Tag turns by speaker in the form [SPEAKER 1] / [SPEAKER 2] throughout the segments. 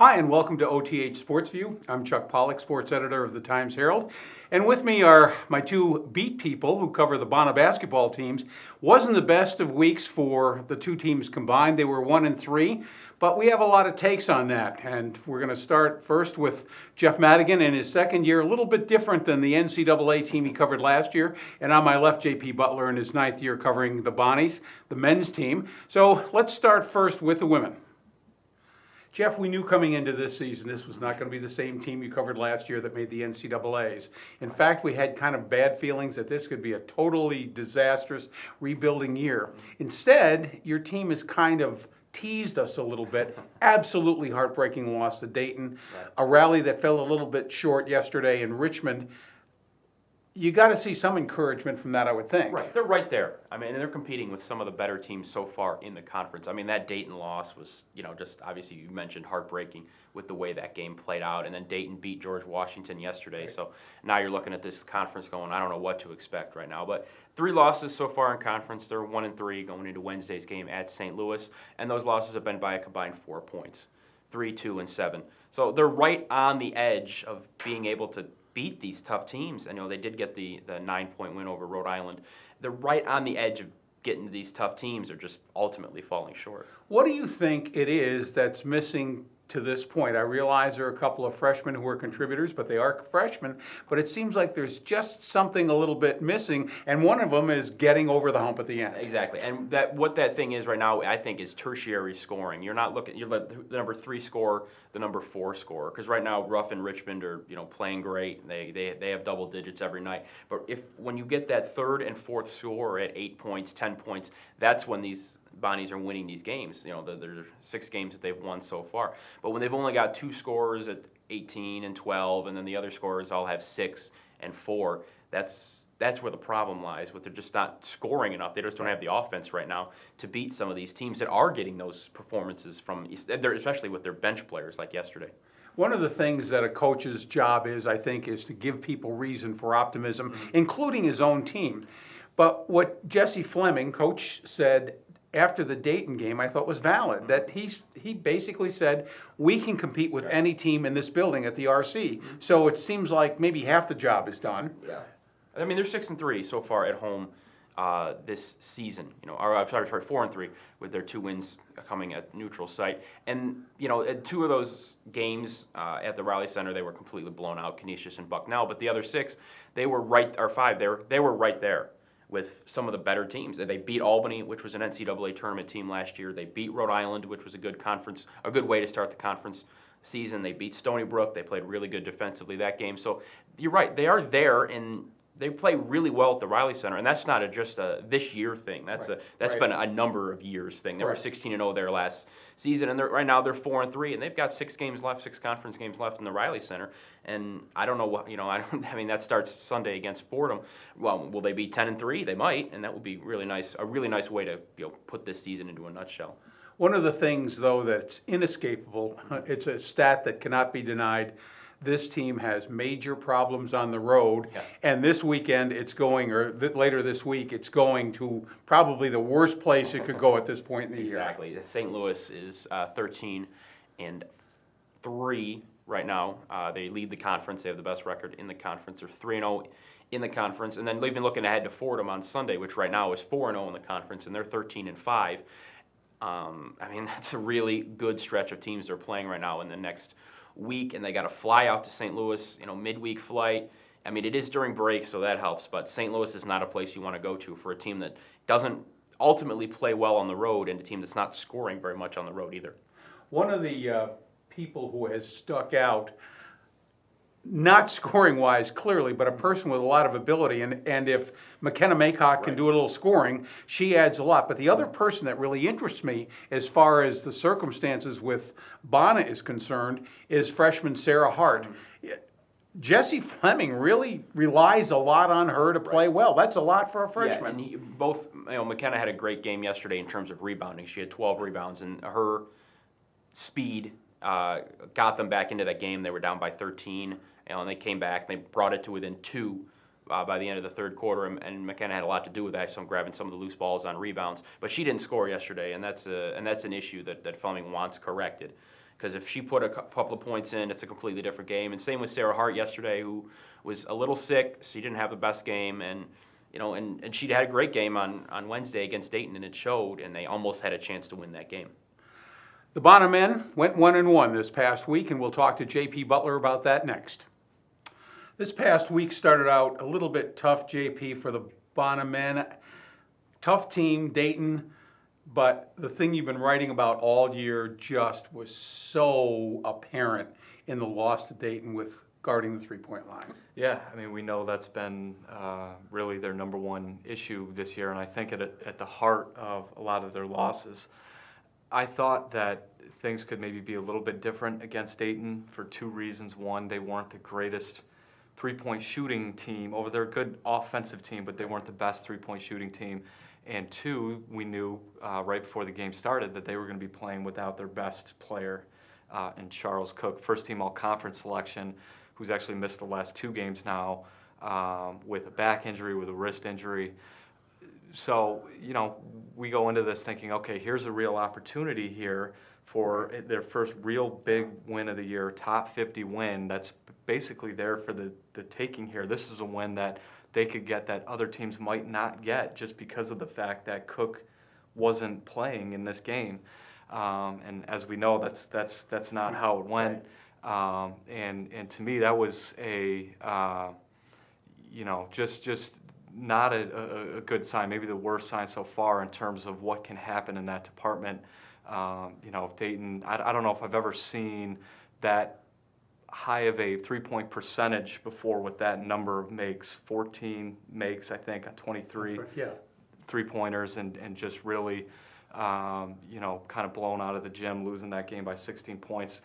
[SPEAKER 1] Hi, and welcome to OTH Sports View. I'm Chuck Pollock, sports editor of the Times-Herald. And with me are my two beat people who cover the Bonner basketball teams. Wasn't the best of weeks for the two teams combined. They were 1-3, but we have a lot of takes on that. And we're going to start first with Jeff Madigan in his second year, a little bit different than the NCAA team he covered last year. And on my left, JP Butler in his ninth year covering the Bonnies, the men's team. So let's start first with the women. Jeff, we knew coming into this season this was not going to be the same team you covered last year that made the NCAAs. In fact, we had kind of bad feelings that this could be a totally disastrous rebuilding year. Instead, your team has kind of teased us a little bit. Absolutely heartbreaking loss to Dayton.
[SPEAKER 2] Right.
[SPEAKER 1] A rally that fell a little bit short yesterday in Richmond. You got to see some encouragement from that, I would think.
[SPEAKER 2] Right, they're right there. I mean, they're competing with some of the better teams so far in the conference. I mean, that Dayton loss was, just obviously you mentioned heartbreaking with the way that game played out. And then Dayton beat George Washington yesterday. Right. So now you're looking at this conference going, I don't know what to expect right now. But 3 losses so far in conference. They're 1-3 going into Wednesday's game at St. Louis. And those losses have been by a combined 4 points, 3, 2, and 7. So they're right on the edge of being able to beat these tough teams. I know they did get the 9-point win over Rhode Island. They're right on the edge of getting to these tough teams. They're just ultimately falling short.
[SPEAKER 1] What do you think it is that's missing to this point? I realize there are a couple of freshmen who are contributors, but they are freshmen. But it seems like there's just something a little bit missing, and one of them is getting over the hump at the end.
[SPEAKER 2] Exactly, and what that thing is right now, I think, is tertiary scoring. You're not looking. You're the number 3 scorer, the number 4 scorer, because right now Ruff and Richmond are playing great. They have double digits every night. But when you get that 3rd and 4th scorer at 8 points, 10 points, that's when these Bonnies are winning these games. There are 6 games that they've won so far. But when they've only got 2 scorers at 18 and 12, and then the other scorers all have 6 and 4, that's where the problem lies. They're just not scoring enough. They just don't have the offense right now to beat some of these teams that are getting those performances from, especially with their bench players like yesterday.
[SPEAKER 1] One of the things that a coach's job is, I think, is to give people reason for optimism, including his own team. But what Jesse Fleming, coach, said after the Dayton game, I thought was valid, that he basically said, we can compete with any team in this building at the RC. So it seems like maybe half the job is done.
[SPEAKER 2] Yeah. I mean, they're 6-3 so far at home this season. I'm sorry, 4-3 with their 2 wins coming at neutral site. And at 2 of those games at the Raleigh Center, they were completely blown out, Canisius and Bucknell. But the other 6, they were right, or 5, they were right there with some of the better teams. They beat Albany, which was an NCAA tournament team last year. They beat Rhode Island, which was a good way to start the conference season. They beat Stony Brook. They played really good defensively that game. So you're right, they are there, and they play really well at the Riley Center, and that's not just a this year thing. That's been a number of years thing. They were 16-0 there last season, and right now they're 4-3, and they've got 6 conference games left in the Riley Center. And I don't know what I mean, that starts Sunday against Fordham. Well, will they be 10-3? They might, and that would be really nice. A really nice way to put this season into a nutshell.
[SPEAKER 1] One of the things, though, that's inescapable, it's a stat that cannot be denied. This team has major problems on the road, and this weekend later this week, it's going to probably the worst place it could go at this point in the year.
[SPEAKER 2] Exactly. St. Louis is 13-3 right now. They lead the conference. They have the best record in the conference. They're 3-0 in the conference, and then even looking ahead to Fordham on Sunday, which right now is 4-0 in the conference, and they're 13-5. I mean, that's a really good stretch of teams they're playing right now in the next week, and they got to fly out to St. Louis, midweek flight. I mean, it is during break, so that helps, but St. Louis is not a place you want to go to for a team that doesn't ultimately play well on the road, and a team that's not scoring very much on the road either.
[SPEAKER 1] One of the people who has stuck out, not scoring-wise clearly, but a person with a lot of ability, and if McKenna Maycock can do a little scoring, she adds a lot. But the other person that really interests me as far as the circumstances with Bonner is concerned is freshman Sarah Hart. Jesse Fleming really relies a lot on her to play well. That's a lot for a freshman.
[SPEAKER 2] Yeah, and McKenna had a great game yesterday in terms of rebounding. She had 12 rebounds, and her speed got them back into that game. They were down by 13. And they came back. They brought it to within 2 by the end of the third quarter, and McKenna had a lot to do with that. So I'm grabbing some of the loose balls on rebounds, but she didn't score yesterday, and that's an issue that Fleming wants corrected. because if she put a couple of points in, it's a completely different game. And same with Sarah Hart yesterday, who was a little sick. She didn't have the best game, and and she had a great game on Wednesday against Dayton, and it showed, and they almost had a chance to win that game.
[SPEAKER 1] The Bonner men went 1-1 this past week, and we'll talk to JP Butler about that next. This past week started out a little bit tough, JP, for the Bonner men. Tough team, Dayton, but the thing you've been writing about all year just was so apparent in the loss to Dayton with guarding the three-point line.
[SPEAKER 3] Yeah, I mean, we know that's been really their number one issue this year, and I think at the heart of a lot of their losses. I thought that things could maybe be a little bit different against Dayton for two reasons. One, they weren't the greatest three-point shooting team. They're a good offensive team, but they weren't the best three-point shooting team. And two, we knew right before the game started that they were going to be playing without their best player in Charles Cook, first-team all-conference selection, who's actually missed the last two games now with a back injury, with a wrist injury. So, we go into this thinking, okay, here's a real opportunity here for their first real big win of the year, top 50 win. That's basically there for the taking here. This is a win that they could get that other teams might not get just because of the fact that Cook wasn't playing in this game. And as we know, that's not how it went. And to me, that was just not a good sign, maybe the worst sign so far in terms of what can happen in that department. Dayton, I don't know if I've ever seen that high of a three-point percentage before with that number makes. 14 makes, I think, on 23 three-pointers, and just really, kind of blown out of the gym, losing that game by 16 points.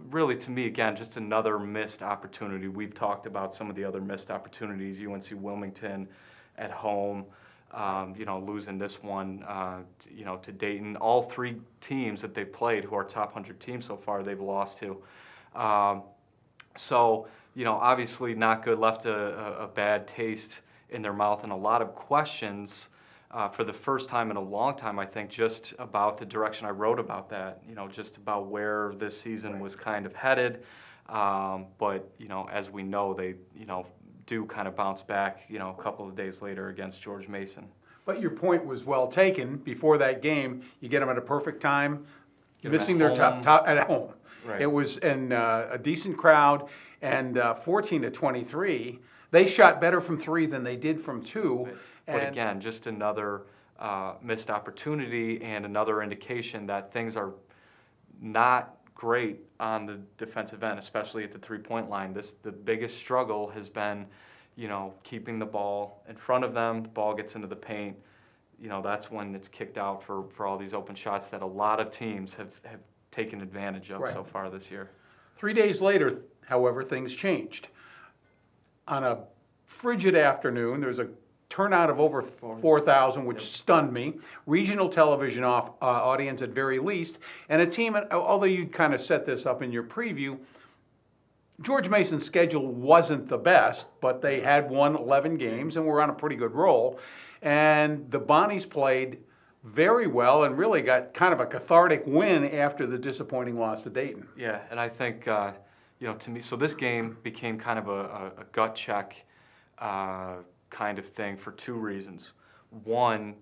[SPEAKER 3] Really, to me, again, just another missed opportunity. We've talked about some of the other missed opportunities. UNC Wilmington at home, losing this one, to Dayton. All three teams that they've played, who are top 100 teams so far, they've lost to. So, obviously not good. Left a bad taste in their mouth, and a lot of questions for the first time in a long time, I think, just about the direction I wrote about that, just about where this season was kind of headed. But, as we know, they, do kind of bounce back, a couple of days later against George Mason.
[SPEAKER 1] But your point was well taken. Before that game, you get them at a perfect time, missing their top at home.
[SPEAKER 3] Right.
[SPEAKER 1] It was in a decent crowd, and 14-23, they shot better from three than they did from two.
[SPEAKER 3] But again, just another missed opportunity and another indication that things are not great on the defensive end, especially at the three-point line. The biggest struggle has been, keeping the ball in front of them. The ball gets into the paint. That's when it's kicked out for all these open shots that a lot of teams have taken advantage of so far this year. 3
[SPEAKER 1] days later, however, things changed. On a frigid afternoon, there's a turnout of over 4,000, which stunned me. Regional television audience at very least, and a team, although you kind of set this up in your preview, George Mason's schedule wasn't the best, but they had won 11 games and were on a pretty good roll. And the Bonnies played very well and really got kind of a cathartic win after the disappointing loss to Dayton.
[SPEAKER 3] Yeah, and I think, to me, so this game became kind of a gut check kind of thing for two reasons. One,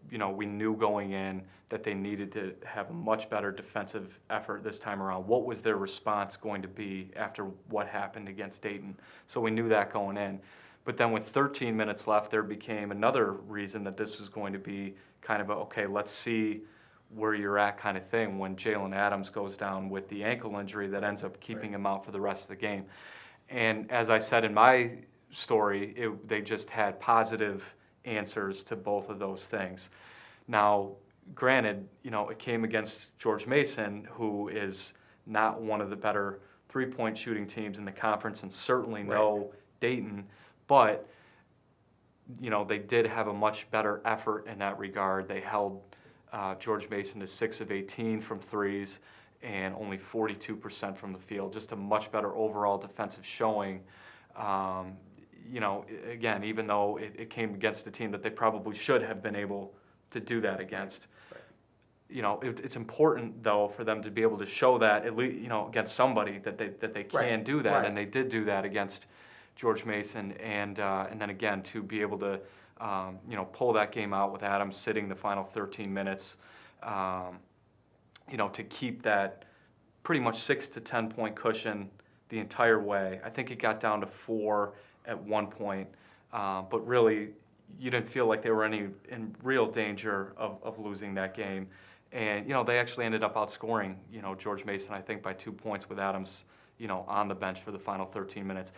[SPEAKER 3] we knew going in that they needed to have a much better defensive effort this time around. What was their response going to be after what happened against Dayton? So we knew that going in. But then with 13 minutes left, there became another reason that this was going to be kind of okay, let's see where you're at kind of thing when Jalen Adams goes down with the ankle injury that ends up keeping him out for the rest of the game. And as I said in my story, they just had positive answers to both of those things. Now, granted, it came against George Mason, who is not one of the better three-point shooting teams in the conference, and certainly no Dayton, but they did have a much better effort in that regard. They held George Mason to 6 of 18 from threes and only 42% from the field. Just a much better overall defensive showing. Again, even though it came against a team that they probably should have been able to do that against. it's important though for them to be able to show that at least against somebody that they can
[SPEAKER 1] Right,
[SPEAKER 3] do that,
[SPEAKER 1] right.
[SPEAKER 3] and they did do that against George Mason, and then again to be able to pull that game out with Adams sitting the final 13 minutes, to keep that pretty much 6 to 10 point cushion the entire way. I think it got down to 4 at one point, but really you didn't feel like they were in real danger of losing that game. And, they actually ended up outscoring, George Mason, I think, by 2 points with Adams, on the bench for the final 13 minutes.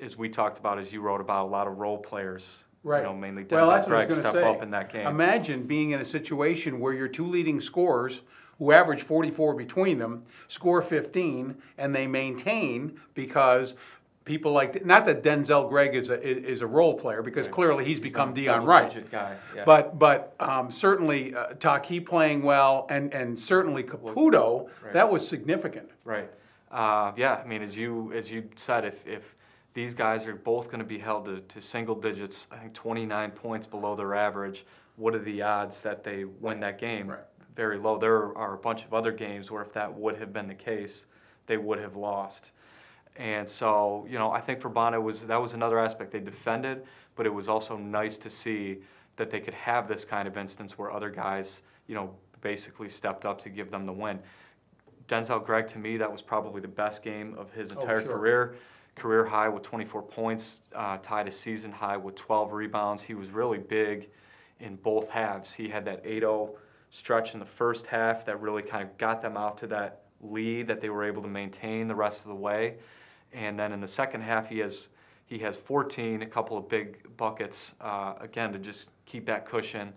[SPEAKER 3] As we talked about, as you wrote about, a lot of role players,
[SPEAKER 1] Right.
[SPEAKER 3] Mainly
[SPEAKER 1] Well, that's
[SPEAKER 3] Denzel
[SPEAKER 1] what I was
[SPEAKER 3] Gregg
[SPEAKER 1] gonna
[SPEAKER 3] step
[SPEAKER 1] say.
[SPEAKER 3] up in that game.
[SPEAKER 1] Imagine being in a situation where your two leading scorers, who average 44 between them, score 15, and they maintain because people like, not that Denzel Gregg is a role player, because
[SPEAKER 3] Right.
[SPEAKER 1] clearly he's become Dion
[SPEAKER 3] Double-digit
[SPEAKER 1] Wright.
[SPEAKER 3] guy, yeah.
[SPEAKER 1] But certainly Taki playing well, and certainly Caputo,
[SPEAKER 3] Right.
[SPEAKER 1] that was significant.
[SPEAKER 3] Right. Yeah. I mean, as you said, if these guys are both going to be held to single digits, I think 29 points below their average, what are the odds that they win that game?
[SPEAKER 1] Right.
[SPEAKER 3] Very low. There are a bunch of other games where if that would have been the case, they would have lost. And so, I think for Bonner that was another aspect. They defended, but it was also nice to see that they could have this kind of instance where other guys, basically stepped up to give them the win. Denzel Gregg, to me, that was probably the best game of his entire
[SPEAKER 1] sure.
[SPEAKER 3] career high with 24 points, tied a season high with 12 rebounds. He was really big in both halves. He had that 8-0 stretch in the first half that really kind of got them out to that lead that they were able to maintain the rest of the way. And then in the second half, he has 14, a couple of big buckets, again, to just keep that cushion.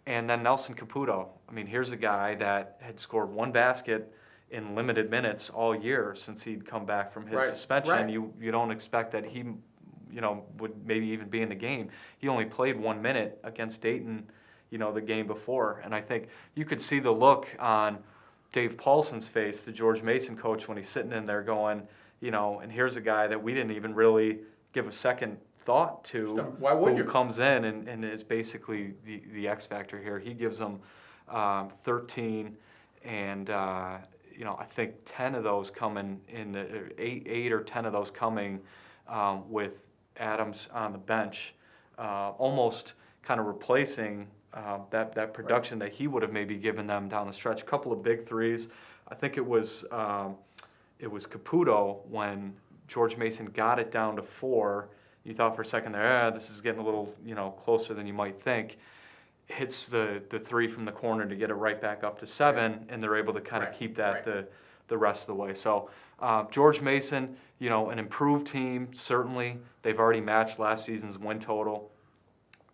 [SPEAKER 3] And then Nelson Caputo. I mean, here's a guy that had scored one basket in limited minutes all year since he'd come back from his suspension.
[SPEAKER 1] Right.
[SPEAKER 3] You don't expect that he, would maybe even be in the game. He only played 1 minute against Dayton, the game before. And I think you could see the look on Dave Paulson's face, the George Mason coach, when he's sitting in there going, and here's a guy that we didn't even really give a second thought to,
[SPEAKER 1] Why would
[SPEAKER 3] who
[SPEAKER 1] you?
[SPEAKER 3] comes in and is basically the X factor here. He gives them 13, and I think 10 of those coming in the 8 or 10 of those coming with Adams on the bench, almost kind of replacing that production that he would have maybe given them down the stretch. A couple of big threes. I think it was Caputo when George Mason got it down to 4. You thought for a second there, this is getting a little closer than you might think. Hits the 3 from the corner to get it right back up to 7, and they're able to kind of keep that the rest of the way. So George Mason, an improved team, certainly. They've already matched last season's win total.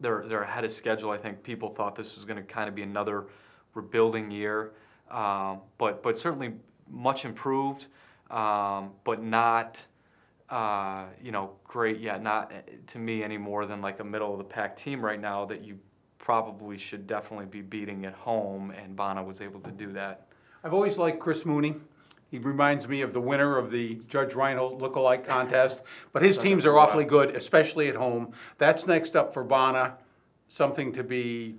[SPEAKER 3] They're ahead of schedule. I think people thought this was going to kind of be another rebuilding year, but certainly much improved, but not great yet. Not to me any more than like a middle of the pack team right now that you probably should definitely be beating at home, and Bonner was able to do that.
[SPEAKER 1] I've always liked Chris Mooney. He reminds me of the winner of the Judge Reinhold lookalike contest, but his teams are awfully good, especially at home. That's next up for Bonner, something to be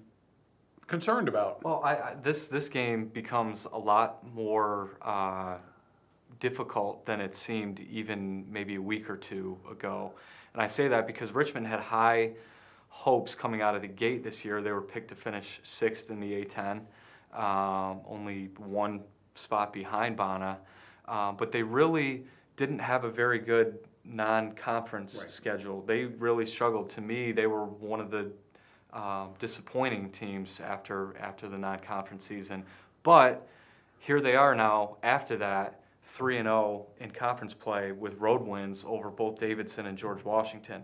[SPEAKER 1] concerned about.
[SPEAKER 3] Well, this game becomes a lot more difficult than it seemed even maybe a week or two ago. And I say that because Richmond had high hopes coming out of the gate this year. They were picked to finish 6th in the A10, only one spot behind Bonner, but they really didn't have a very good non-conference schedule. They really struggled. To me, they were one of the disappointing teams after the non-conference season. But here they are now after that, 3-0 in conference play with road wins over both Davidson and George Washington.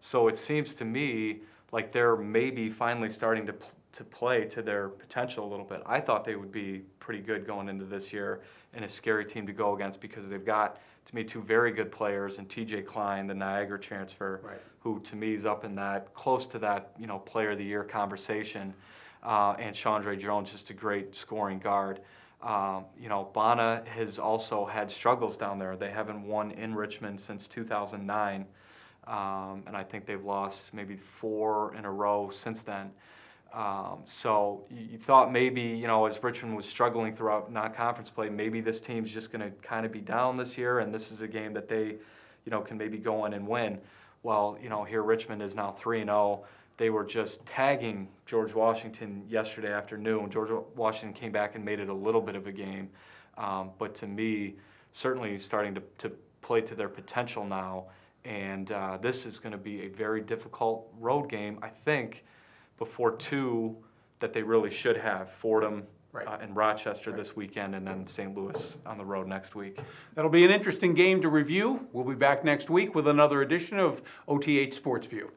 [SPEAKER 3] So it seems to me like they're maybe finally starting to play to their potential a little bit. I thought they would be pretty good going into this year and a scary team to go against because they've got, to me, 2 very good players, and TJ Klein, the Niagara transfer, who to me is up in that, close to that, player of the year conversation, and Chandre Jones, just a great scoring guard. Bonner has also had struggles down there. They haven't won in Richmond since 2009, and I think they've lost maybe 4 in a row since then. So you thought maybe, you know, as Richmond was struggling throughout non-conference play, maybe this team's just going to kind of be down this year, and this is a game that they, you know, can maybe go in and win. Well, you know, here Richmond is now 3-0. They were just tagging George Washington yesterday afternoon. George Washington came back and made it a little bit of a game. But to me, certainly starting to play to their potential now. And this is going to be a very difficult road game, I think, before two that they really should have, Fordham and Rochester this weekend, and then St. Louis on the road next week.
[SPEAKER 1] That'll be an interesting game to review. We'll be back next week with another edition of OTH Sports View.